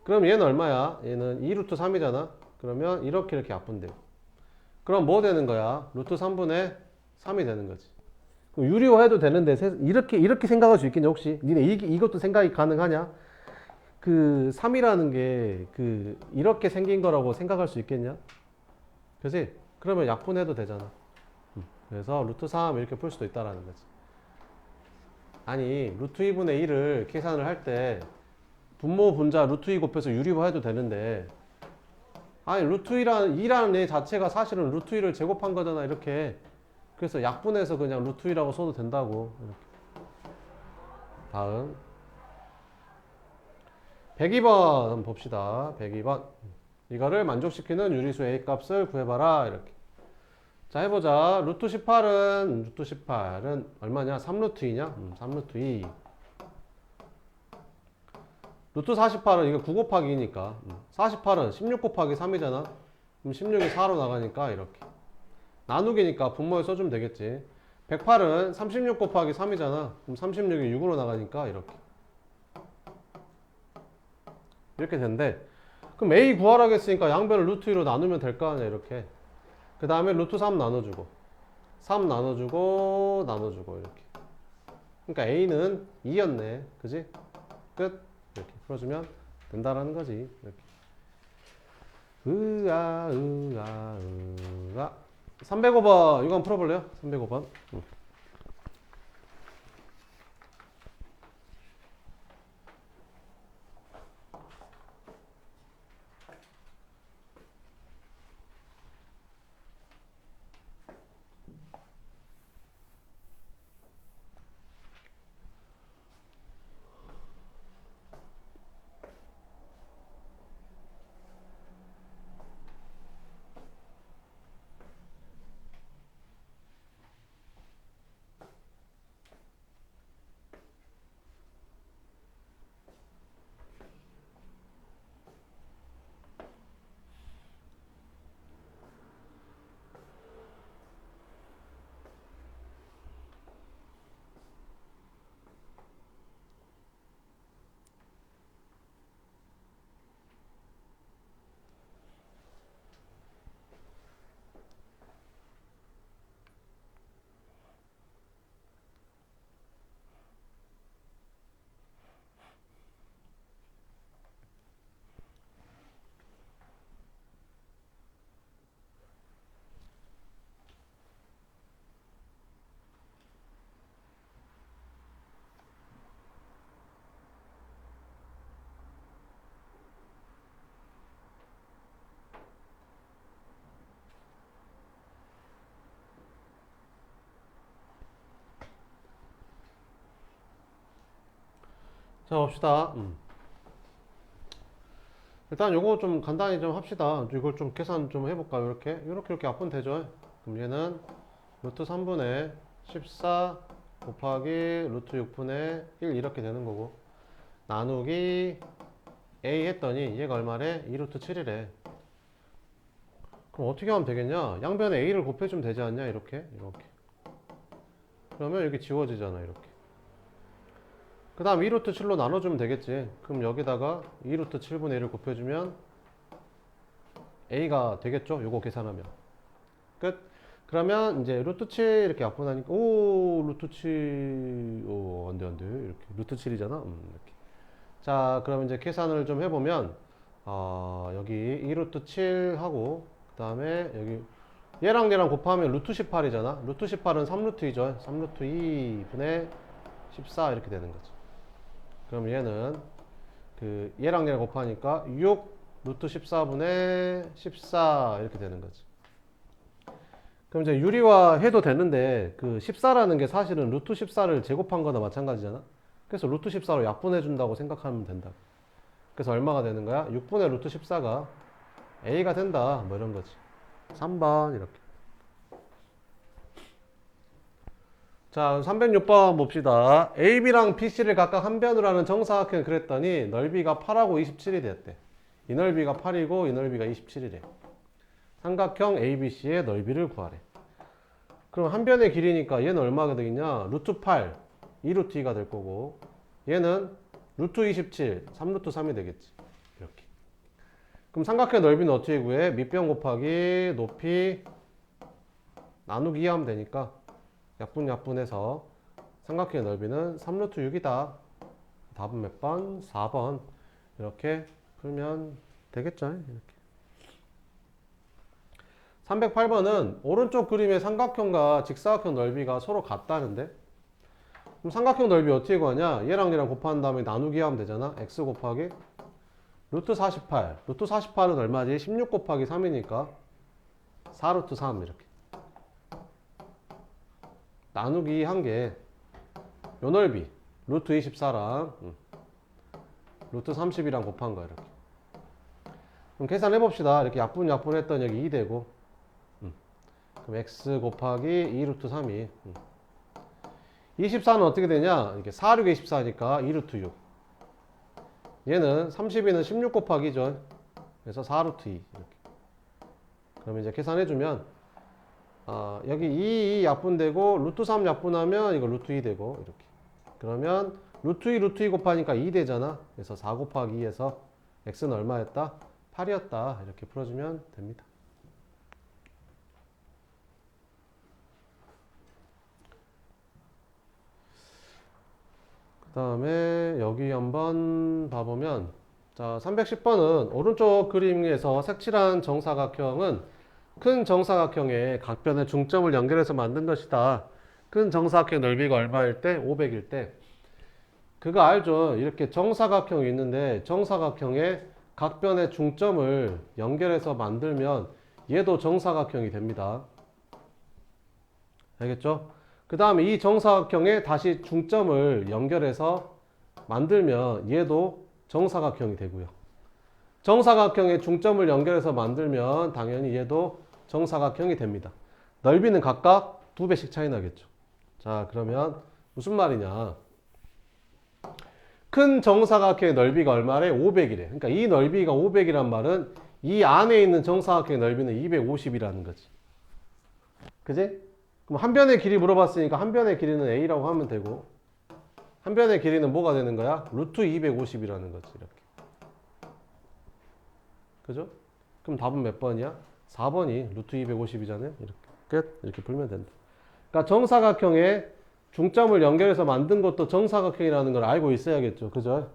그럼 얘는 얼마야? 얘는 2 루트 3이잖아? 그러면 이렇게 약분되고. 그럼 뭐 되는 거야? 루트 3분의 3이 되는 거지. 유리화해도 되는데, 이렇게 생각할 수 있겠냐, 혹시? 니네 이것도 생각이 가능하냐? 그 3이라는 게, 이렇게 생긴 거라고 생각할 수 있겠냐? 그지? 그러면 약분해도 되잖아. 그래서 루트 3 이렇게 풀 수도 있다라는 거지. 아니, 루트 2분의 1을 계산을 할 때, 분모 분자 루트 2 곱해서 유리화해도 되는데, 아니, 루트 2라는 애 자체가 사실은 루트 2를 제곱한 거잖아, 이렇게. 그래서 약분해서 그냥 루트 2라고 써도 된다고. 이렇게. 다음. 102번 한번 봅시다. 102번. 이거를 만족시키는 유리수 A 값을 구해봐라. 이렇게. 자, 해보자. 루트 18은 얼마냐? 3루트 2냐? 3루트 2. 루트 48은 이거 9 곱하기 2니까. 48은 16 곱하기 3이잖아? 그럼 16이 4로 나가니까 이렇게. 나누기니까 분모에 써주면 되겠지. 108은 36 곱하기 3이잖아. 그럼 36이 6으로 나가니까 이렇게. 이렇게 된대. 그럼 A 구하라고 했으니까 양변을 루트 2로 나누면 될 거 아니야, 이렇게. 그 다음에 루트 3 나눠주고, 3 나눠주고, 나눠주고, 이렇게. 그러니까 A는 2였네. 그지? 끝. 이렇게 풀어주면 된다라는 거지. 이렇게. 으아, 으아, 으아. 305번. 이거 한번 풀어볼래요? 305번. 자, 봅시다. 일단 요거 좀 간단히 좀 합시다. 이걸 좀 계산 좀 해볼까요? 이렇게 약분 되죠? 그럼 얘는 루트 3분의 14 곱하기 루트 6분의 1 이렇게 되는 거고, 나누기 A 했더니 얘가 얼마래? 2루트 7이래. 그럼 어떻게 하면 되겠냐? 양변에 A를 곱해주면 되지 않냐? 이렇게. 그러면 여기 지워지잖아, 이렇게. 그 다음 2루트 7로 나눠주면 되겠지. 그럼 여기다가 2루트 7분의 1을 곱해주면 A가 되겠죠? 요거 계산하면. 끝. 그러면 이제 루트 7 이렇게 약분하니까, 오, 루트 7, 오, 안 돼. 이렇게. 루트 7이잖아? 이렇게. 자, 그럼 이제 계산을 좀 해보면, 여기 2루트 7하고, 그 다음에 여기 얘랑 곱하면 루트 18이잖아? 루트 18은 3루트이죠? 3루트 2분의 14 이렇게 되는 거지. 그럼 얘는 얘랑 곱하니까 6 루트 14분의 14 이렇게 되는 거지. 그럼 이제 유리화 해도 되는데 14라는 게 사실은 루트 14를 제곱한 거나 마찬가지잖아. 그래서 루트 14로 약분해 준다고 생각하면 된다. 그래서 얼마가 되는 거야? 6분의 루트 14가 A가 된다. 뭐 이런 거지. 3번 이렇게. 자, 306번 봅시다. AB랑 BC를 각각 한 변으로 하는 정사각형을 그랬더니 넓이가 8하고 27이 됐대. 이 넓이가 8이고 이 넓이가 27이래. 삼각형 ABC의 넓이를 구하래. 그럼 한 변의 길이니까 얘는 얼마가 되겠냐? 루트 8, 2루트 2가 될 거고, 얘는 루트 27, 3루트 3이 되겠지. 이렇게. 그럼 삼각형 넓이는 어떻게 구해? 밑변 곱하기 높이 나누기 2 하면 되니까 약분해서 삼각형의 넓이는 3루트 6이다. 답은 몇 번? 4번. 이렇게 풀면 되겠죠? 이렇게. 308번은 오른쪽 그림의 삼각형과 직사각형 넓이가 서로 같다는데, 그럼 삼각형 넓이 어떻게 구하냐? 얘랑 곱한 다음에 나누기 하면 되잖아. x 곱하기 루트 48. 루트 48은 얼마지? 16 곱하기 3이니까 4루트 3 이렇게. 나누기 한 개. 요 넓이 루트 24랑 루트 30이랑 곱한 거야. 이렇게. 그럼 계산해 봅시다. 이렇게 약분했더니 여기 2 되고, 그럼 x 곱하기 2루트 3이 24는 어떻게 되냐? 이렇게 4, 6에 24니까 2루트 6. 얘는 32는 16 곱하기죠. 그래서 4루트 2 이렇게. 그럼 이제 계산해주면 여기 2 약분되고 루트 3 약분하면 이거 루트 2 되고 이렇게. 그러면 루트 2 곱하니까 2 되잖아. 그래서 4 곱하기 2에서 x는 얼마였다? 8이었다. 이렇게 풀어주면 됩니다. 그 다음에 여기 한번 봐보면, 자 310번은 오른쪽 그림에서 색칠한 정사각형은 큰 정사각형의 각변의 중점을 연결해서 만든 것이다. 큰 정사각형 넓이가 얼마일 때? 500일 때. 그거 알죠? 이렇게 정사각형이 있는데 정사각형의 각변의 중점을 연결해서 만들면 얘도 정사각형이 됩니다. 알겠죠? 그 다음에 이 정사각형에 다시 중점을 연결해서 만들면 얘도 정사각형이 되고요. 정사각형에 중점을 연결해서 만들면 당연히 얘도 정사각형이 됩니다. 넓이는 각각 2배씩 차이 나겠죠. 자, 그러면 무슨 말이냐? 큰 정사각형의 넓이가 얼마래? 500이래. 그러니까 이 넓이가 500이란 말은 이 안에 있는 정사각형의 넓이는 250이라는 거지. 그지? 그럼 한 변의 길이 물어봤으니까 한 변의 길이는 a라고 하면 되고, 한 변의 길이는 뭐가 되는 거야? 루트 250이라는 거지. 이렇게. 그죠? 그럼 답은 몇 번이야? 4번이 루트 250이잖아요. 이렇게. 끝. 이렇게 풀면 된다. 그러니까 정사각형에 중점을 연결해서 만든 것도 정사각형이라는 걸 알고 있어야겠죠. 그죠?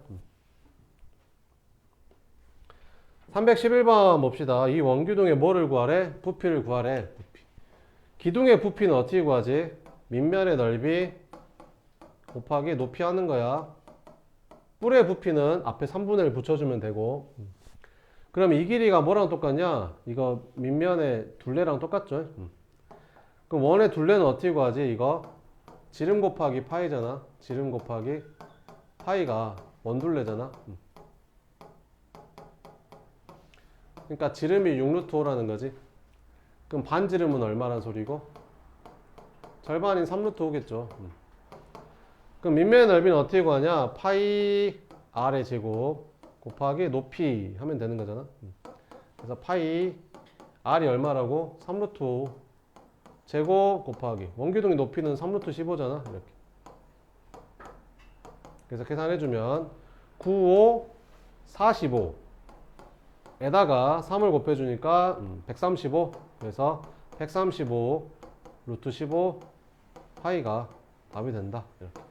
311번 봅시다. 이 원기둥의 뭐를 구하래? 부피를 구하래. 부피. 기둥의 부피는 어떻게 구하지? 밑면의 넓이 곱하기 높이 하는 거야. 뿔의 부피는 앞에 3분의 1 붙여주면 되고, 그럼 이 길이가 뭐랑 똑같냐? 이거 밑면의 둘레랑 똑같죠? 그럼 원의 둘레는 어떻게 구하지? 이거 지름 곱하기 파이잖아. 지름 곱하기 파이가 원둘레잖아. 그러니까 지름이 6루트 5라는 거지. 그럼 반지름은 얼마란 소리고? 절반인 3루트 5겠죠. 그럼 밑면의 넓이는 어떻게 구하냐? 파이 r의 제곱 곱하기 높이 하면 되는 거잖아. 그래서 파이 r이 얼마라고? 3루트 5 제곱 곱하기 원기둥의 높이는 3루트 15잖아. 이렇게. 그래서 계산해주면 9, 5, 45 에다가 3을 곱해주니까 135. 그래서 135 루트 15 파이가 답이 된다. 이렇게.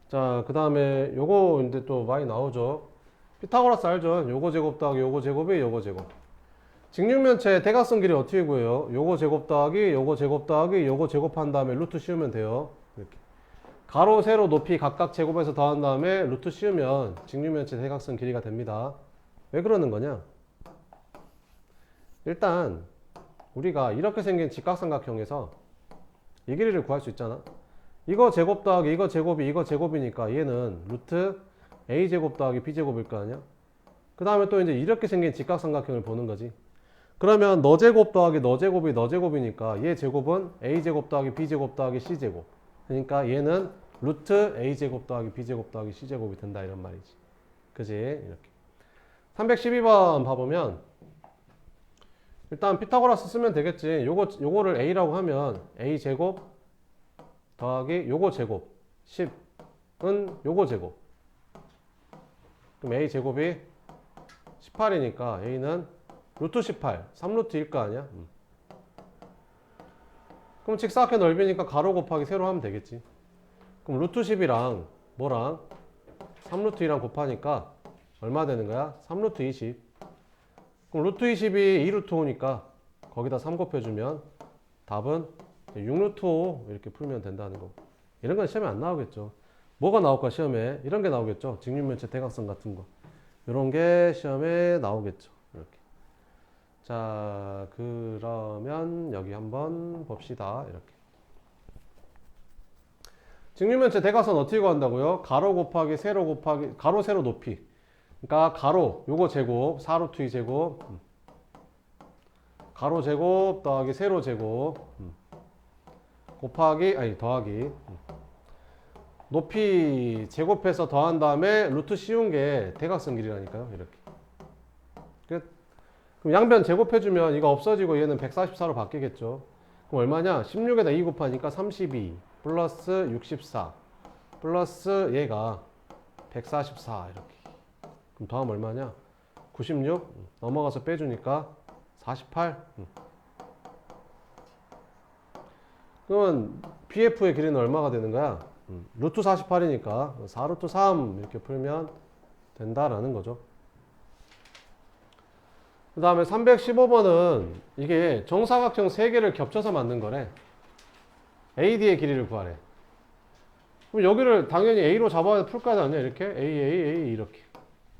자, 그 다음에 요거 이제 또 많이 나오죠. 피타고라스 알죠? 요거 제곱 더하기 요거 제곱이 요거 제곱. 직육면체 대각선 길이 어떻게 구해요? 요거 제곱 더하기 요거 제곱 더하기 요거 제곱한 다음에 루트 씌우면 돼요. 이렇게. 가로, 세로, 높이 각각 제곱해서 더한 다음에 루트 씌우면 직육면체 대각선 길이가 됩니다. 왜 그러는 거냐? 일단 우리가 이렇게 생긴 직각삼각형에서 이 길이를 구할 수 있잖아. 이거 제곱 더하기 이거 제곱이 이거 제곱이니까 얘는 루트 a제곱 더하기 b제곱일 거 아니야? 그 다음에 또 이제 이렇게 생긴 직각삼각형을 보는 거지. 그러면 너 제곱 더하기 너 제곱이 너 제곱이니까 얘 제곱은 a제곱 더하기 b제곱 더하기 c제곱. 그러니까 얘는 루트 a제곱 더하기 b제곱 더하기 c제곱이 된다 이런 말이지. 그지? 이렇게. 312번 봐보면 일단 피타고라스 쓰면 되겠지. 요거를 a라고 하면 a 제곱 더하기 요거 제곱 10은 요거 제곱. 그럼 a 제곱이 18이니까 a는 루트 18, 3루트일 거 아니야? 그럼 직사각형 넓이니까 가로 곱하기 세로 하면 되겠지. 그럼 루트 10이랑 뭐랑 3루트 2랑 곱하니까 얼마 되는 거야? 3루트 20. 그럼 루트 20이 2루트 5니까 거기다 3 곱해주면 답은 6루트 5 이렇게 풀면 된다는 거. 이런 건 시험에 안 나오겠죠. 뭐가 나올까 시험에? 이런 게 나오겠죠. 직육면체 대각선 같은 거. 이런 게 시험에 나오겠죠. 이렇게. 자, 그러면 여기 한번 봅시다. 이렇게. 직육면체 대각선 어떻게 구한다고요? 가로 곱하기 세로 곱하기 가로 세로 높이. 그러니까 가로 요거 제곱 4루트 2 제곱 가로 제곱 더하기 세로 제곱 곱하기 아니 더하기 높이 제곱해서 더한 다음에 루트 씌운 게 대각선 길이라니까요. 이렇게. 끝. 그럼 양변 제곱해주면 이거 없어지고 얘는 144로 바뀌겠죠. 그럼 얼마냐? 16에다 2 곱하니까 32 플러스 64 플러스 얘가 144 이렇게. 그럼 더하면 얼마냐? 96 넘어가서 빼주니까 48. 그러면 BF의 길이는 얼마가 되는 거야? 루트 48이니까 4루트 3 이렇게 풀면 된다라는 거죠. 그 다음에 315번은 이게 정사각형 3개를 겹쳐서 만든 거래. AD의 길이를 구하래. 그럼 여기를 당연히 A로 잡아야 풀 거 아니야? 이렇게 A 이렇게.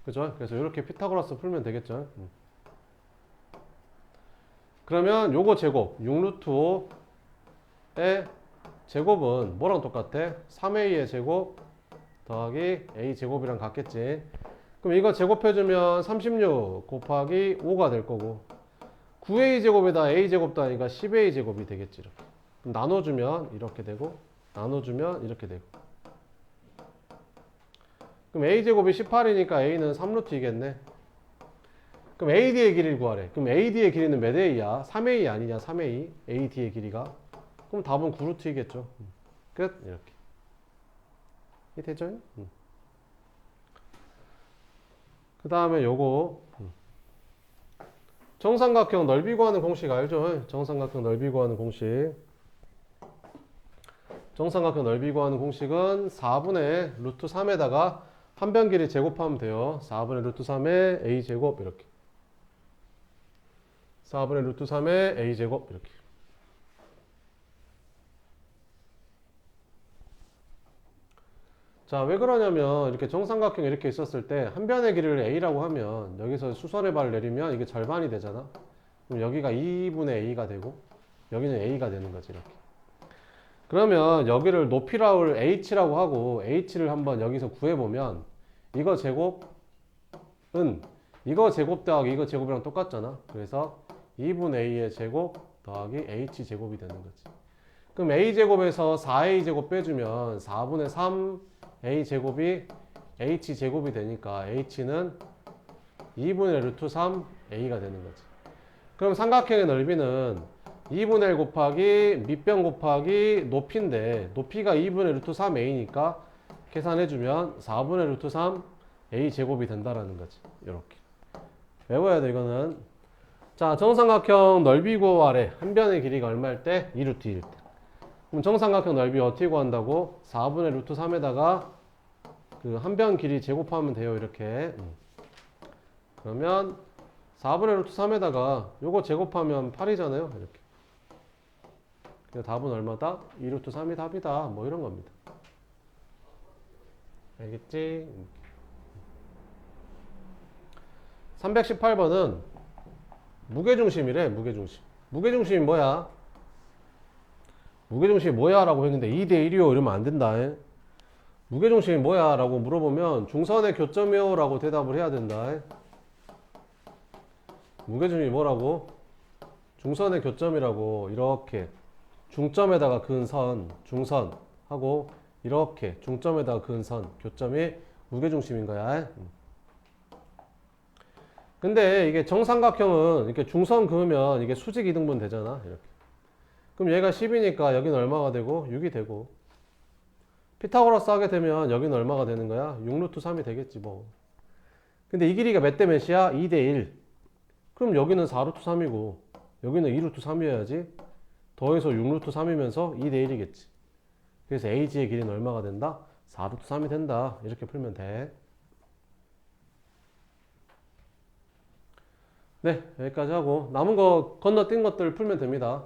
그죠? 그래서 이렇게 피타고라스 풀면 되겠죠. 그러면 요거 제곱 6루트 5의 제곱은 뭐랑 똑같아? 3a의 제곱 더하기 a 제곱이랑 같겠지. 그럼 이거 제곱해주면 36 곱하기 5가 될 거고 9a 제곱에다 a 제곱 더하니까 10a 제곱이 되겠지. 이렇게. 그럼 나눠주면 이렇게 되고 나눠주면 이렇게 되고. 그럼 a 제곱이 18이니까 a는 3루트이겠네. 그럼 AD의 길이를 구하래. 그럼 AD의 길이는 몇 A야? 3A 아니냐? 3A. AD의 길이가. 그럼 답은 9루트이겠죠. 끝. 이렇게. 이게 되죠? 그 다음에 요거. 정삼각형 넓이 구하는 공식 알죠? 정삼각형 넓이 구하는 공식. 정삼각형 넓이 구하는 공식은 4분의 루트 3에다가 한 변 길이 제곱하면 돼요. 4분의 루트 3의 A 제곱 이렇게. 4분의 루트 3의 a제곱 이렇게. 자, 왜 그러냐면 이렇게 정삼각형 이렇게 있었을 때 한 변의 길이를 a라고 하면 여기서 수선의 발을 내리면 이게 절반이 되잖아. 그럼 여기가 2분의 a가 되고 여기는 a가 되는 거지. 이렇게. 그러면 여기를 높이를 h라고 하고 h를 한번 여기서 구해보면 이거 제곱은 이거 제곱 더하기 이거 제곱이랑 똑같잖아. 그래서 2분의 a의 제곱 더하기 h 제곱이 되는 거지. 그럼 a 제곱에서 4a 제곱 빼주면 4분의 3 a 제곱이 h 제곱이 되니까 h는 2분의 루트 3 a가 되는 거지. 그럼 삼각형의 넓이는 2분의 1 곱하기 밑변 곱하기 높이인데 높이가 2분의 루트 3 a니까 계산해주면 4분의 루트 3 a 제곱이 된다라는 거지. 이렇게 외워야 돼 이거는. 자, 정삼각형 넓이 구하래. 한 변의 길이가 얼마일 때? 2루트 1일 때. 그럼 정삼각형 넓이 어떻게 구한다고? 4분의 루트 3에다가 그 한 변 길이 제곱하면 돼요. 이렇게. 그러면 4분의 루트 3에다가 요거 제곱하면 8이잖아요. 이렇게. 그래서 답은 얼마다? 2루트 3이 답이다. 뭐 이런 겁니다. 알겠지? 318번은 무게중심이래. 무게중심. 무게중심이 뭐야? 무게중심이 뭐야? 라고 했는데 2대1이요 이러면 안 된다. 무게중심이 뭐야? 라고 물어보면 중선의 교점이요 라고 대답을 해야 된다. 무게중심이 뭐라고? 중선의 교점이라고. 이렇게 중점에다가 그은 선, 중선 하고 이렇게 중점에다가 그은 선, 교점이 무게중심인 거야. 근데 이게 정삼각형은 이렇게 중선 그으면 이게 수직 이등분 되잖아. 이렇게. 그럼 얘가 10이니까 여기는 얼마가 되고 6이 되고, 피타고라스 하게 되면 여기는 얼마가 되는 거야? 6루트 3이 되겠지 뭐. 근데 이 길이가 몇 대 몇이야? 2대 1. 그럼 여기는 4루트 3이고 여기는 2루트 3이어야지. 더해서 6루트 3이면서 2대 1이겠지. 그래서 AG의 길이는 얼마가 된다? 4루트 3이 된다. 이렇게 풀면 돼. 네, 여기까지 하고 남은 거 건너뛴 것들 풀면 됩니다.